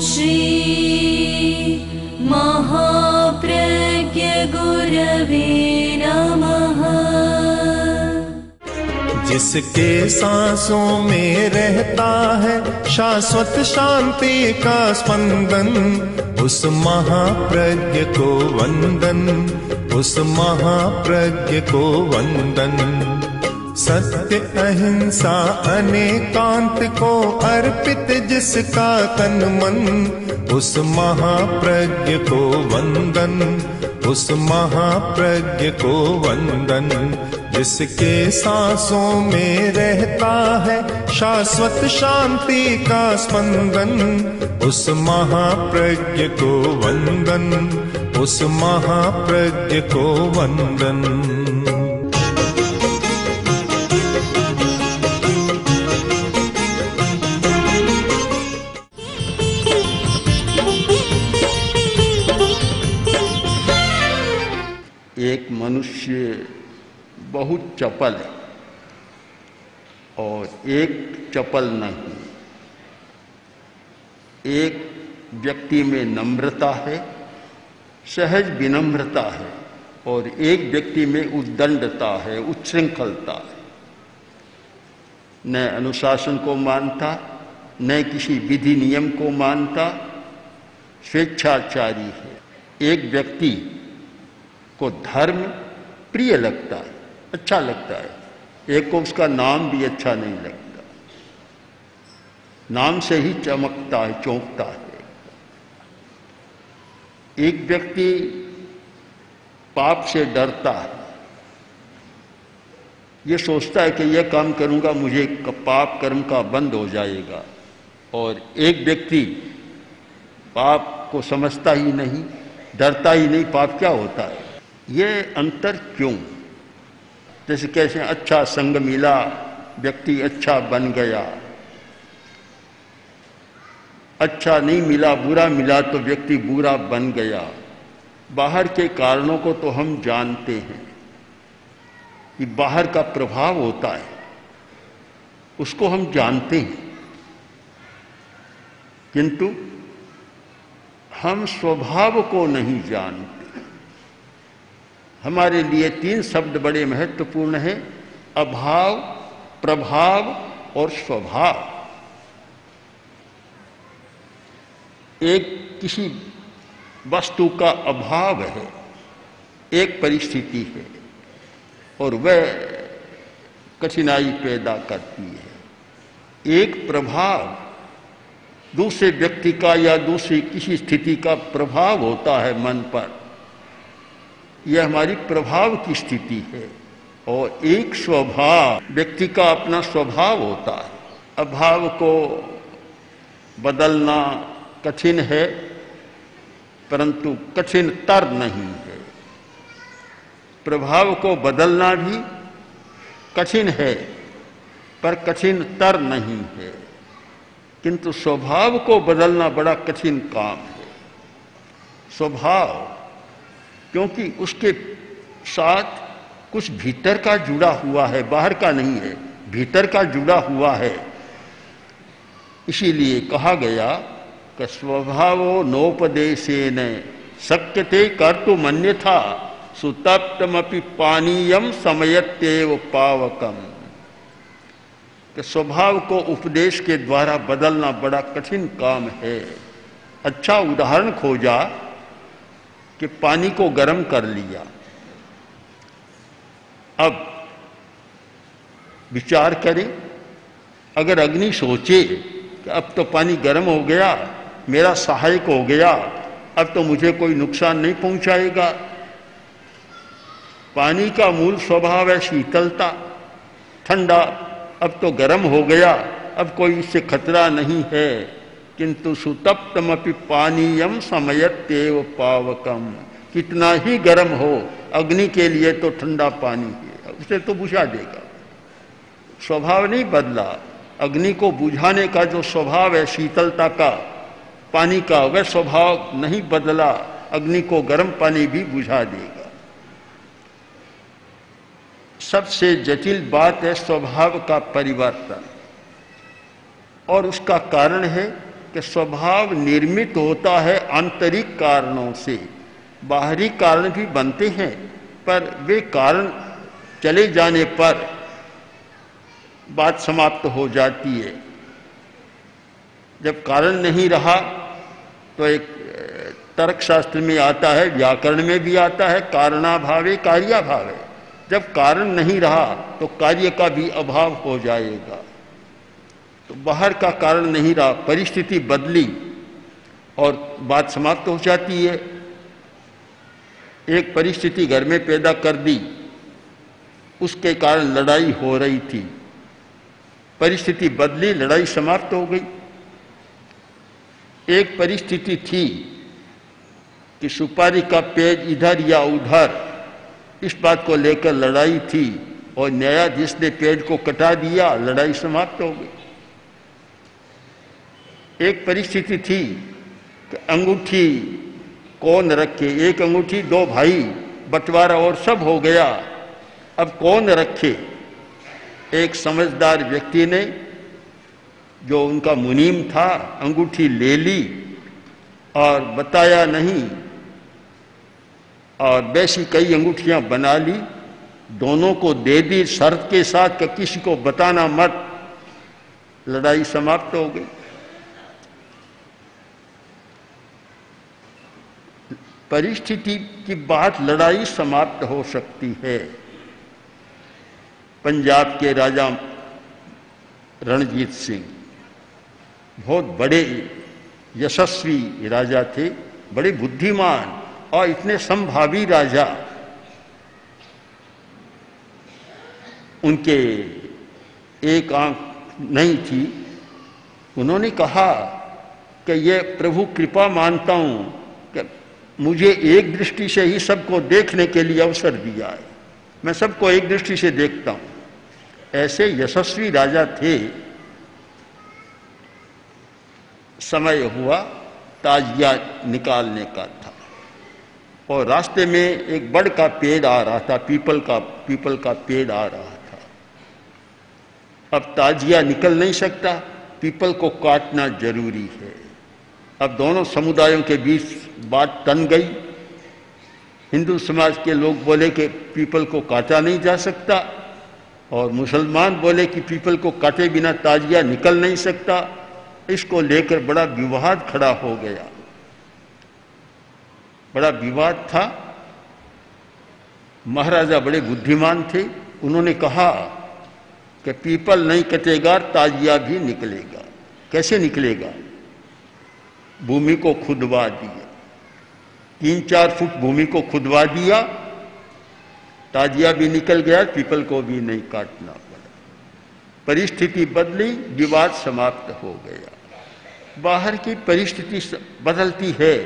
श्री महाप्रज्ञ गुरवे नमः। जिसके सांसों में रहता है शाश्वत शांति का स्पंदन, उस महाप्रज्ञ को वंदन, उस महाप्रज्ञ को वंदन। सत्य अहिंसा अनेकांत को अर्पित जिसका तन मन, उस महाप्रज्ञ को वंदन, उस महाप्रज्ञ को वंदन। जिसके सांसों में रहता है शाश्वत शांति का स्पंदन, उस महाप्रज्ञ को वंदन, उस महाप्रज्ञ को वंदन। एक मनुष्य बहुत चपल है और एक चपल नहीं। एक व्यक्ति में नम्रता है, सहज विनम्रता है, और एक व्यक्ति में उद्दंडता है, उच्छृंखलता है। न अनुशासन को मानता, न किसी विधि नियम को मानता, स्वेच्छाचारी है। एक व्यक्ति को धर्म प्रिय लगता है, अच्छा लगता है। एक को उसका नाम भी अच्छा नहीं लगता, नाम से ही चमकता है, चौंकता है। एक व्यक्ति पाप से डरता है, ये सोचता है कि यह काम करूंगा मुझे पाप कर्म का बंद हो जाएगा। और एक व्यक्ति पाप को समझता ही नहीं, डरता ही नहीं, पाप क्या होता है। ये अंतर क्यों? जैसे कैसे अच्छा संग मिला, व्यक्ति अच्छा बन गया, अच्छा नहीं मिला, बुरा मिला तो व्यक्ति बुरा बन गया। बाहर के कारणों को तो हम जानते हैं कि बाहर का प्रभाव होता है, उसको हम जानते हैं, किंतु हम स्वभाव को नहीं जानते। हमारे लिए तीन शब्द बड़े महत्वपूर्ण हैं: अभाव, प्रभाव और स्वभाव। एक किसी वस्तु का अभाव है, एक परिस्थिति है, और वह कठिनाई पैदा करती है। एक प्रभाव दूसरे व्यक्ति का या दूसरी किसी स्थिति का प्रभाव होता है मन पर, यह हमारी प्रभाव की स्थिति है। और एक स्वभाव, व्यक्ति का अपना स्वभाव होता है। अभाव को बदलना कठिन है, परंतु कठिनतर नहीं है। प्रभाव को बदलना भी कठिन है, पर कठिनतर नहीं है। किंतु स्वभाव को बदलना बड़ा कठिन काम है। स्वभाव, क्योंकि उसके साथ कुछ भीतर का जुड़ा हुआ है, बाहर का नहीं है, भीतर का जुड़ा हुआ है। इसीलिए कहा गया कि स्वभावो नोपदेशेन शक्यते कर्तुमन्यथा सुतप्तमपि पानीयम समयत्येव पावकम। कि स्वभाव को उपदेश के द्वारा बदलना बड़ा कठिन काम है। अच्छा उदाहरण खोजा कि पानी को गर्म कर लिया। अब विचार करें, अगर अग्नि सोचे कि अब तो पानी गर्म हो गया, मेरा सहायक हो गया, अब तो मुझे कोई नुकसान नहीं पहुंचाएगा। पानी का मूल स्वभाव है शीतलता, ठंडा। अब तो गर्म हो गया, अब कोई इससे खतरा नहीं है। किंतु सुतप्तमपि पानीयम समयत्येव पावकम। कितना ही गर्म हो, अग्नि के लिए तो ठंडा पानी है, उसे तो बुझा देगा। स्वभाव नहीं बदला। अग्नि को बुझाने का जो स्वभाव है शीतलता का, पानी का, वह स्वभाव नहीं बदला। अग्नि को गर्म पानी भी बुझा देगा। सबसे जटिल बात है स्वभाव का परिवर्तन, और उसका कारण है कि स्वभाव निर्मित होता है आंतरिक कारणों से। बाहरी कारण भी बनते हैं, पर वे कारण चले जाने पर बात समाप्त हो जाती है। जब कारण नहीं रहा तो एक तर्कशास्त्र में आता है, व्याकरण में भी आता है, कारणाभावे कार्याभावे। जब कारण नहीं रहा तो कार्य का भी अभाव हो जाएगा। तो बाहर का कारण नहीं रहा, परिस्थिति बदली और बात समाप्त हो जाती है। एक परिस्थिति घर में पैदा कर दी, उसके कारण लड़ाई हो रही थी, परिस्थिति बदली, लड़ाई समाप्त हो गई। एक परिस्थिति थी कि सुपारी का पेड़ इधर या उधर, इस बात को लेकर लड़ाई थी और न्यायाधीश ने पेड़ को कटा दिया, लड़ाई समाप्त हो गई। एक परिस्थिति थी कि अंगूठी कौन रखे, एक अंगूठी दो भाई, बंटवारा और सब हो गया, अब कौन रखे। एक समझदार व्यक्ति ने, जो उनका मुनीम था, अंगूठी ले ली और बताया नहीं, और वैसी कई अंगूठियां बना ली, दोनों को दे दी शर्त के साथ कि किसी को बताना मत। लड़ाई समाप्त हो गई। परिस्थिति की बात लड़ाई समाप्त हो सकती है। पंजाब के राजा रणजीत सिंह बहुत बड़े यशस्वी राजा थे, बड़े बुद्धिमान और इतने संभावी राजा। उनके एक आंख नहीं थी। उन्होंने कहा कि ये प्रभु कृपा मानता हूं कि मुझे एक दृष्टि से ही सबको देखने के लिए अवसर दिया है, मैं सबको एक दृष्टि से देखता हूं। ऐसे यशस्वी राजा थे। समय हुआ ताजिया निकालने का था और रास्ते में एक बड़ का पेड़ आ रहा था, पीपल का पेड़ आ रहा था। अब ताजिया निकल नहीं सकता, पीपल को काटना जरूरी है। अब दोनों समुदायों के बीच बात तन गई। हिंदू समाज के लोग बोले कि पीपल को काटा नहीं जा सकता, और मुसलमान बोले कि पीपल को काटे बिना ताजिया निकल नहीं सकता। इसको लेकर बड़ा विवाद खड़ा हो गया। बड़ा विवाद था। महाराजा बड़े बुद्धिमान थे। उन्होंने कहा कि पीपल नहीं कटेगा, ताजिया भी निकलेगा। कैसे निकलेगा? भूमि को खुदवा दिया, 3-4 फुट भूमि को खुदवा दिया, ताजिया भी निकल गया, पीपल को भी नहीं काटना पड़ा। परिस्थिति बदली, विवाद समाप्त हो गया। बाहर की परिस्थिति बदलती है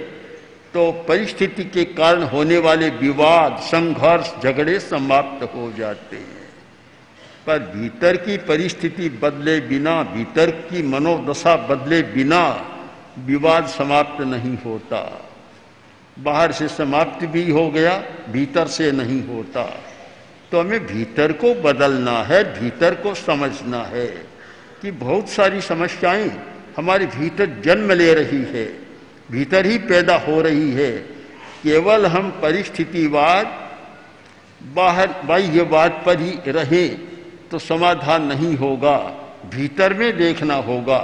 तो परिस्थिति के कारण होने वाले विवाद, संघर्ष, झगड़े समाप्त हो जाते हैं। पर भीतर की परिस्थिति बदले बिना, भीतर की मनोदशा बदले बिना विवाद समाप्त नहीं होता। बाहर से समाप्त भी हो गया, भीतर से नहीं होता। तो हमें भीतर को बदलना है, भीतर को समझना है कि बहुत सारी समस्याएं हमारे भीतर जन्म ले रही है, भीतर ही पैदा हो रही है। केवल हम परिस्थितिवाद, बाहर बाह्यवाद पर ही रहें तो समाधान नहीं होगा, भीतर में देखना होगा।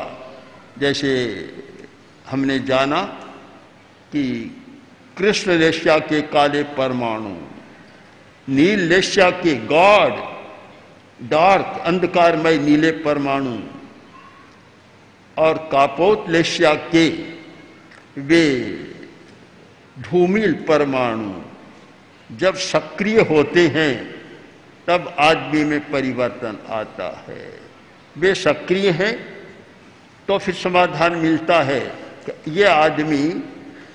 जैसे हमने जाना कि कृष्ण लेस्या के काले परमाणु, नील लेस्या के गॉड, डार्क अंधकारमय नीले परमाणु, और कापोत लेस्या के वे धूमिल परमाणु जब सक्रिय होते हैं तब आदमी में परिवर्तन आता है। वे सक्रिय हैं तो फिर समाधान मिलता है कि ये आदमी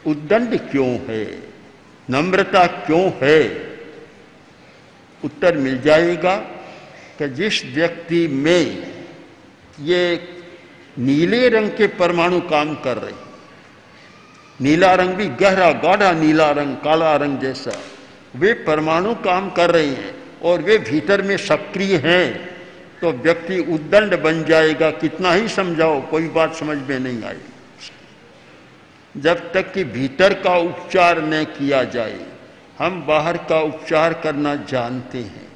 उद्दंड क्यों है, नम्रता क्यों है। उत्तर मिल जाएगा कि जिस व्यक्ति में ये नीले रंग के परमाणु काम कर रहे, नीला रंग भी गहरा गाढ़ा नीला रंग, काला रंग जैसा, वे परमाणु काम कर रहे हैं और वे भीतर में सक्रिय हैं, तो व्यक्ति उद्दंड बन जाएगा। कितना ही समझाओ कोई बात समझ में नहीं आई, जब तक कि भीतर का उपचार न किया जाए। हम बाहर का उपचार करना जानते हैं,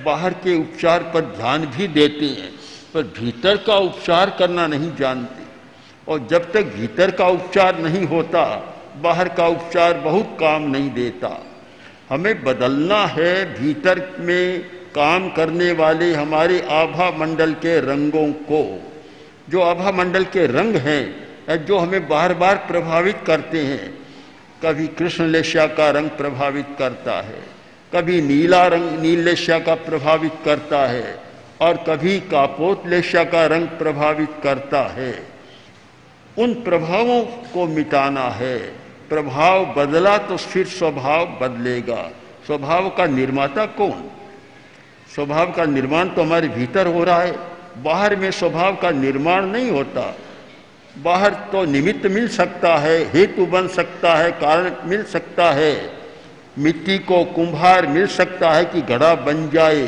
बाहर के उपचार पर ध्यान भी देते हैं, पर भीतर का उपचार करना नहीं जानते। और जब तक भीतर का उपचार नहीं होता, बाहर का उपचार बहुत काम नहीं देता। हमें बदलना है भीतर में काम करने वाले हमारे आभा मंडल के रंगों को। जो आभा मंडल के रंग हैं, जो हमें बार बार प्रभावित करते हैं। कभी कृष्ण लेस्या का रंग प्रभावित करता है, कभी नीला रंग नील लेस्या का प्रभावित करता है, और कभी कापोत लेस्या का रंग प्रभावित करता है। उन प्रभावों को मिटाना है। प्रभाव बदला तो फिर स्वभाव बदलेगा। स्वभाव का निर्माता कौन? स्वभाव का निर्माण तो हमारे भीतर हो रहा है, बाहर में स्वभाव का निर्माण नहीं होता। बाहर तो निमित्त मिल सकता है, हेतु बन सकता है, कारण मिल सकता है, मिट्टी को कुम्हार मिल सकता है कि घड़ा बन जाए,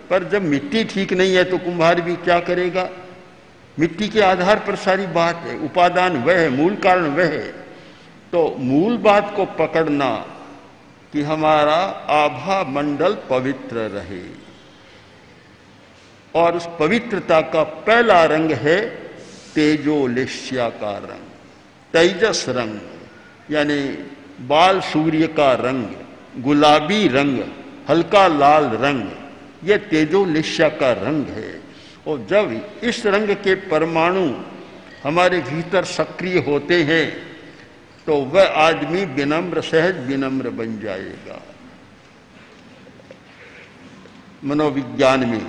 पर जब मिट्टी ठीक नहीं है तो कुम्हार भी क्या करेगा? मिट्टी के आधार पर सारी बात है, उपादान वह है, मूल कारण वह है। तो मूल बात को पकड़ना कि हमारा आभा मंडल पवित्र रहे, और उस पवित्रता का पहला रंग है तेजोलेस्या का रंग, तेजस रंग, यानी बाल सूर्य का रंग, गुलाबी रंग, हल्का लाल रंग, यह तेजोलेस्या का रंग है। और जब इस रंग के परमाणु हमारे भीतर सक्रिय होते हैं तो वह आदमी विनम्र, सहज विनम्र बन जाएगा। मनोविज्ञान में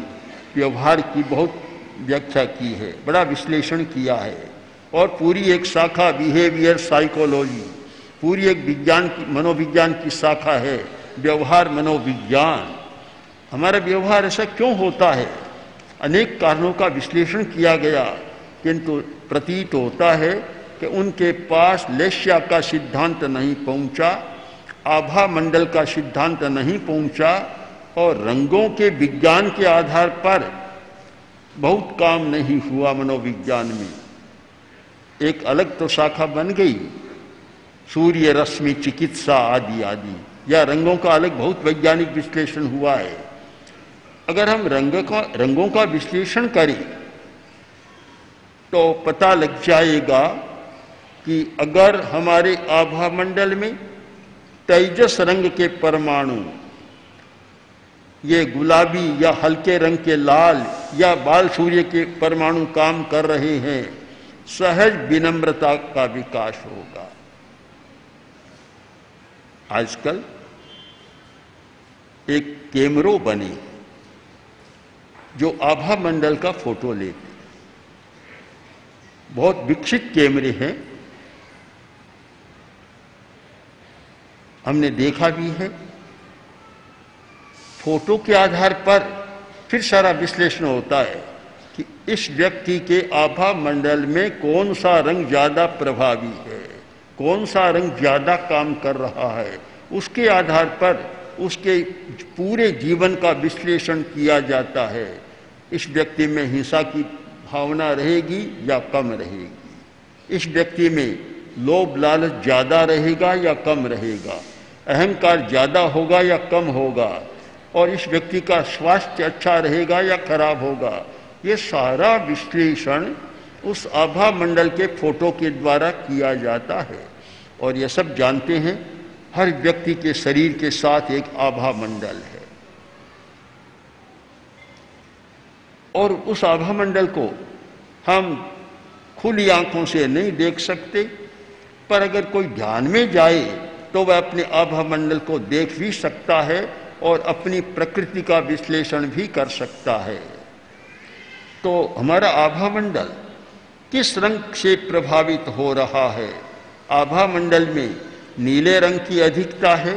व्यवहार की बहुत व्याख्या की है, बड़ा विश्लेषण किया है, और पूरी एक शाखा बिहेवियर साइकोलॉजी, पूरी एक विज्ञान की, मनोविज्ञान की शाखा है व्यवहार मनोविज्ञान। हमारा व्यवहार ऐसा क्यों होता है? अनेक कारणों का विश्लेषण किया गया, किंतु प्रतीत होता है कि उनके पास लेस्या का सिद्धांत नहीं पहुंचा, आभा मंडल का सिद्धांत नहीं पहुंचा, और रंगों के विज्ञान के आधार पर बहुत काम नहीं हुआ मनोविज्ञान में। एक अलग तो शाखा बन गई, सूर्य रश्मि चिकित्सा आदि आदि, या रंगों का अलग बहुत वैज्ञानिक विश्लेषण हुआ है। अगर हम रंगों का विश्लेषण करें तो पता लग जाएगा कि अगर हमारे आभा मंडल में तेजस रंग के परमाणु, ये गुलाबी या हल्के रंग के लाल या बाल सूर्य के परमाणु काम कर रहे हैं, सहज विनम्रता का विकास होगा। आजकल एक कैमरो बने जो आभा मंडल का फोटो लेते, बहुत विकसित कैमरे हैं, हमने देखा भी है। फोटो के आधार पर फिर सारा विश्लेषण होता है कि इस व्यक्ति के आभा मंडल में कौन सा रंग ज्यादा प्रभावी है, कौन सा रंग ज्यादा काम कर रहा है। उसके आधार पर उसके पूरे जीवन का विश्लेषण किया जाता है। इस व्यक्ति में हिंसा की भावना रहेगी या कम रहेगी, इस व्यक्ति में लोभ लालच ज्यादा रहेगा या कम रहेगा, अहंकार ज्यादा होगा या कम होगा, और इस व्यक्ति का स्वास्थ्य अच्छा रहेगा या खराब होगा। ये सारा विश्लेषण उस आभा मंडल के फोटो के द्वारा किया जाता है। और ये सब जानते हैं, हर व्यक्ति के शरीर के साथ एक आभा मंडल है, और उस आभा मंडल को हम खुली आंखों से नहीं देख सकते, पर अगर कोई ध्यान में जाए तो वह अपने आभा मंडल को देख भी सकता है और अपनी प्रकृति का विश्लेषण भी कर सकता है। तो हमारा आभा मंडल किस रंग से प्रभावित हो रहा है? आभा मंडल में नीले रंग की अधिकता है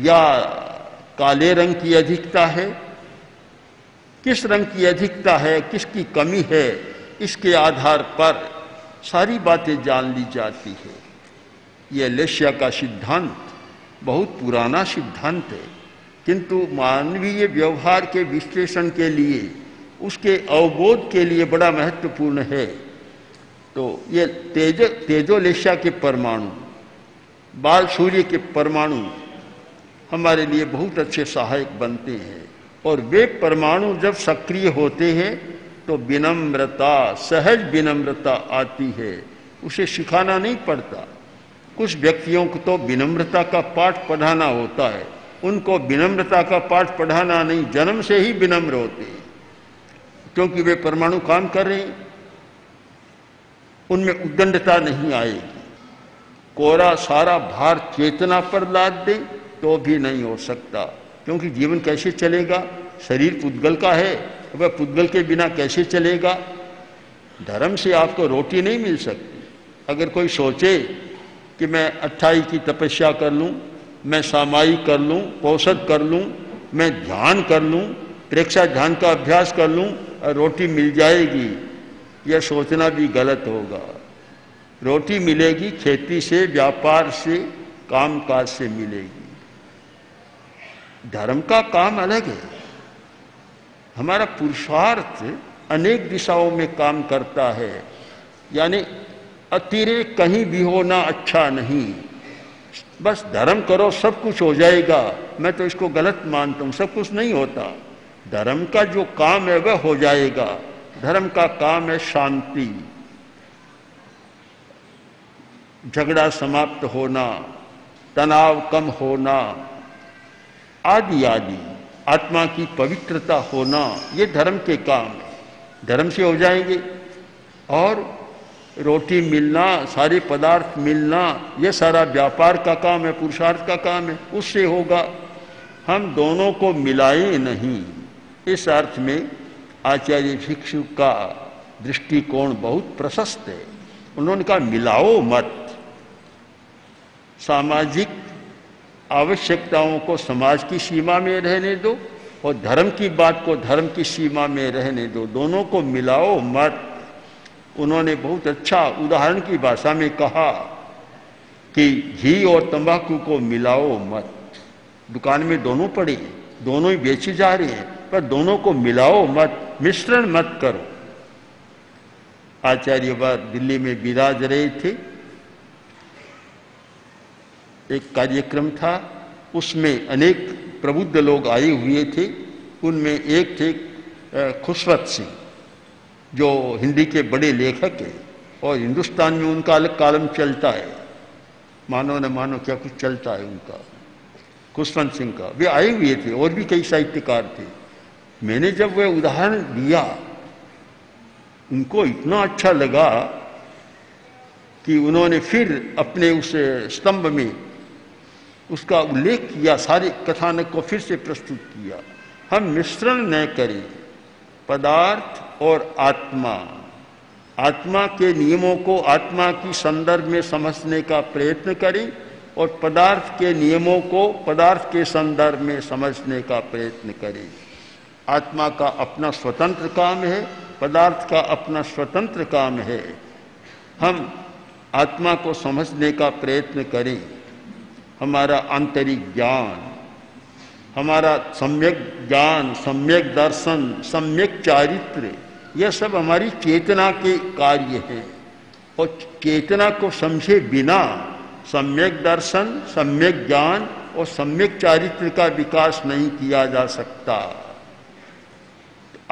या काले रंग की अधिकता है? किस रंग की अधिकता है, किसकी कमी है, इसके आधार पर सारी बातें जान ली जाती है। यह लेस्या का सिद्धांत बहुत पुराना सिद्धांत है, किंतु मानवीय व्यवहार के विश्लेषण के लिए, उसके अवबोध के लिए बड़ा महत्वपूर्ण है। तो ये तेजोलेशा के परमाणु, बाल सूर्य के परमाणु हमारे लिए बहुत अच्छे सहायक बनते हैं। और वे परमाणु जब सक्रिय होते हैं तो विनम्रता, सहज विनम्रता आती है। उसे सिखाना नहीं पड़ता। कुछ व्यक्तियों को तो विनम्रता का पाठ पढ़ाना होता है, उनको विनम्रता का पाठ पढ़ाना नहीं, जन्म से ही विनम्र होते हैं, क्योंकि वे परमाणु काम कर रहे हैं, उनमें उद्दंडता नहीं आएगी। कोरा सारा भार चेतना पर लाद दे तो भी नहीं हो सकता, क्योंकि जीवन कैसे चलेगा? शरीर पुद्गल का है, वह पुद्गल के बिना कैसे चलेगा? धर्म से आपको रोटी नहीं मिल सकती। अगर कोई सोचे कि मैं 28 की तपस्या कर लूं, मैं सामायिक कर लूं, औषध कर लूं, मैं ध्यान कर लूं, प्रेक्षा ध्यान का अभ्यास कर लूं और रोटी मिल जाएगी, यह सोचना भी गलत होगा। रोटी मिलेगी खेती से, व्यापार से, कामकाज से मिलेगी। धर्म का काम अलग है। हमारा पुरुषार्थ अनेक दिशाओं में काम करता है, यानी अतिरेक कहीं भी होना अच्छा नहीं। बस धर्म करो सब कुछ हो जाएगा, मैं तो इसको गलत मानता हूं। सब कुछ नहीं होता। धर्म का जो काम है वह हो जाएगा। धर्म का काम है शांति, झगड़ा समाप्त होना, तनाव कम होना, आदि आदि, आत्मा की पवित्रता होना, ये धर्म के काम है। धर्म से हो जाएंगे। और रोटी मिलना, सारे पदार्थ मिलना, ये सारा व्यापार का काम है, पुरुषार्थ का काम है, उससे होगा। हम दोनों को मिलाएं नहीं। इस अर्थ में आचार्य भिक्षु का दृष्टिकोण बहुत प्रशस्त है। उन्होंने कहा मिलाओ मत। सामाजिक आवश्यकताओं को समाज की सीमा में रहने दो और धर्म की बात को धर्म की सीमा में रहने दो, दोनों को मिलाओ मत। उन्होंने बहुत अच्छा उदाहरण की भाषा में कहा कि घी और तंबाकू को मिलाओ मत। दुकान में दोनों पड़े, दोनों ही बेचे जा रहे हैं, पर दोनों को मिलाओ मत, मिश्रण मत करो। आचार्य वह दिल्ली में विराज रहे थे। एक कार्यक्रम था, उसमें अनेक प्रबुद्ध लोग आए हुए थे। उनमें एक थे खुशवंत सिंह, जो हिंदी के बड़े लेखक हैं और हिंदुस्तान में उनका अलग कॉलम चलता है, मानो न मानो क्या कुछ चलता है उनका, खुशवंत सिंह का। वे आए हुए थे और भी कई साहित्यकार थे। मैंने जब वह उदाहरण दिया, उनको इतना अच्छा लगा कि उन्होंने फिर अपने उस स्तंभ में उसका उल्लेख किया, सारे कथानक को फिर से प्रस्तुत किया। हम मिश्रण न करें पदार्थ और आत्मा। आत्मा के नियमों को आत्मा की संदर्भ में समझने का प्रयत्न करें और पदार्थ के नियमों को पदार्थ के संदर्भ में समझने का प्रयत्न करें। आत्मा का अपना स्वतंत्र काम है, पदार्थ का अपना स्वतंत्र काम है। हम आत्मा को समझने का प्रयत्न करें। हमारा आंतरिक ज्ञान, हमारा सम्यक ज्ञान, सम्यक दर्शन, सम्यक चारित्र, यह सब हमारी चेतना के कार्य हैं। और चेतना को समझे बिना सम्यक दर्शन, सम्यक ज्ञान और सम्यक चारित्र का विकास नहीं किया जा सकता।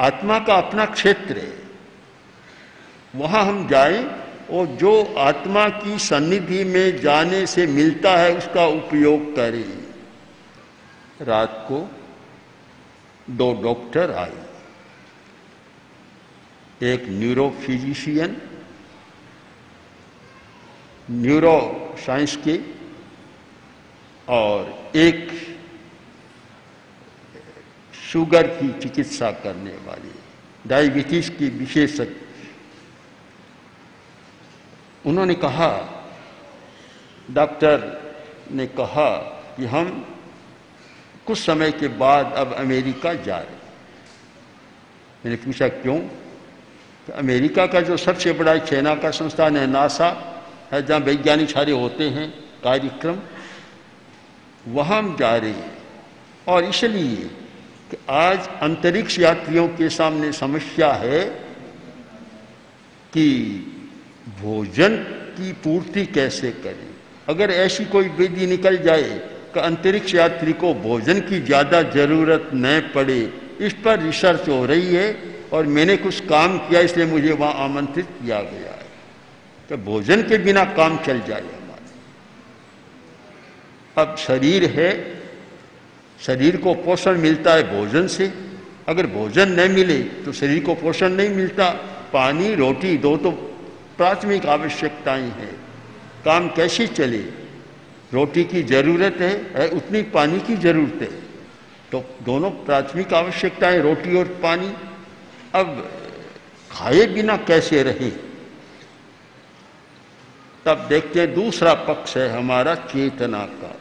आत्मा का अपना क्षेत्र है, वहां हम जाएं और जो आत्मा की सन्निधि में जाने से मिलता है उसका उपयोग करें। रात को 2 डॉक्टर आए, एक न्यूरो फिजिशियन, न्यूरो साइंस के, और एक शुगर की चिकित्सा करने वाले, डायबिटीज की विशेषज्ञ। उन्होंने कहा, डॉक्टर ने कहा कि हम कुछ समय के बाद अब अमेरिका जा रहे। मैंने पूछा क्यों? तो अमेरिका का जो सबसे बड़ा चाइना का संस्थान है नासा है, जहाँ वैज्ञानिक सारे होते हैं कार्यक्रम, वहाँ हम जा रहे हैं। और इसलिए कि आज अंतरिक्ष यात्रियों के सामने समस्या है कि भोजन की पूर्ति कैसे करें। अगर ऐसी कोई विधि निकल जाए कि अंतरिक्ष यात्री को भोजन की ज़्यादा ज़रूरत न पड़े, इस पर रिसर्च हो रही है और मैंने कुछ काम किया इसलिए मुझे वहाँ आमंत्रित किया गया है कि भोजन के बिना काम चल जाए हमारा। अब शरीर है, शरीर को पोषण मिलता है भोजन से, अगर भोजन न मिले तो शरीर को पोषण नहीं मिलता। पानी रोटी दो तो प्राथमिक आवश्यकताएं हैं, काम कैसे चले। रोटी की ज़रूरत है उतनी पानी की ज़रूरत है, तो दोनों प्राथमिक आवश्यकताएं रोटी और पानी। अब खाए बिना कैसे रहे, तब देखते हैं दूसरा पक्ष है हमारा चेतना का।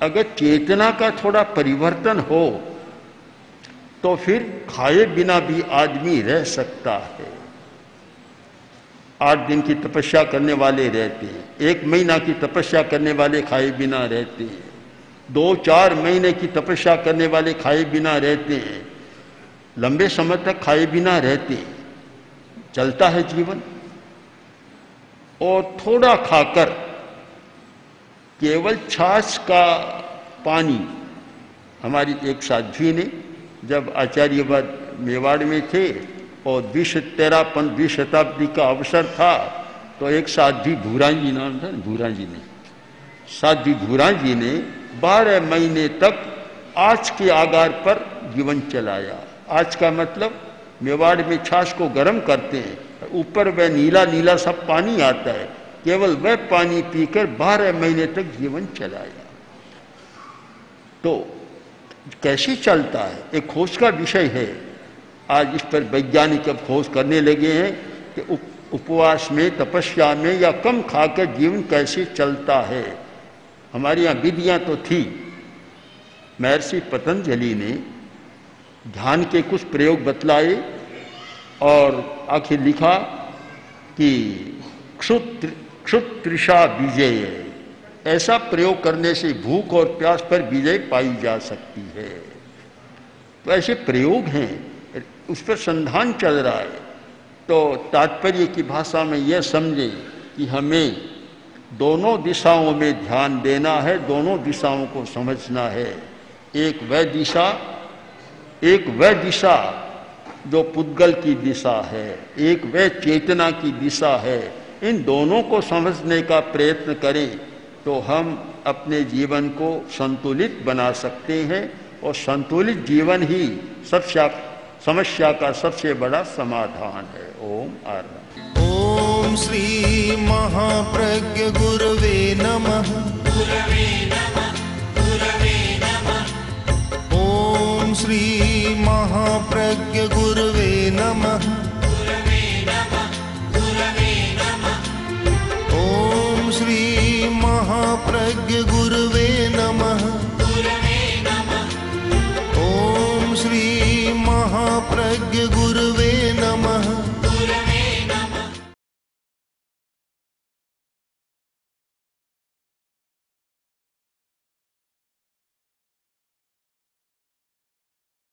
अगर चेतना का थोड़ा परिवर्तन हो तो फिर खाए बिना भी आदमी रह सकता है। 8 दिन की तपस्या करने वाले रहते हैं, 1 महीना की तपस्या करने वाले खाए बिना रहते हैं, 2-4 महीने की तपस्या करने वाले खाए बिना रहते हैं, लंबे समय तक खाए बिना रहते हैं, चलता है जीवन। और थोड़ा खाकर केवल छाछ का पानी, हमारी एक साध्वी ने जब आचार्यवाद मेवाड़ में थे और 20 शताब्दी का अवसर था, तो एक साध्वी भूराजी नाम था, भूराजी ने, साध्वी भूराजी ने 12 महीने तक आँच के आगार पर जीवन चलाया। आँच का मतलब मेवाड़ में छाछ को गर्म करते हैं, ऊपर वह नीला नीला सब पानी आता है, केवल वह पानी पीकर 12 महीने तक जीवन चलाया। तो कैसे चलता है, एक खोज का विषय है। आज इस पर वैज्ञानिक अब खोज करने लगे हैं कि उपवास में, तपस्या में या कम खाकर जीवन कैसे चलता है। हमारे यहाँ विधियाँ तो थी। महर्षि पतंजलि ने ध्यान के कुछ प्रयोग बतलाए और आखिर लिखा कि क्षुत्तृषा विजय, ऐसा प्रयोग करने से भूख और प्यास पर विजय पाई जा सकती है। तो ऐसे प्रयोग हैं, उस पर संधान चल रहा है। तो तात्पर्य की भाषा में यह समझे कि हमें दोनों दिशाओं में ध्यान देना है, दोनों दिशाओं को समझना है। एक वह दिशा जो पुद्गल की दिशा है, एक वह चेतना की दिशा है। इन दोनों को समझने का प्रयत्न करें तो हम अपने जीवन को संतुलित बना सकते हैं और संतुलित जीवन ही समस्या का सबसे बड़ा समाधान है। ओम आर्य। ओम श्री महाप्रज्ञ गुरवे नमः। ओम श्री महाप्रज्ञ गुरवे नमः। ओम श्री महाप्रज्ञ गुरवे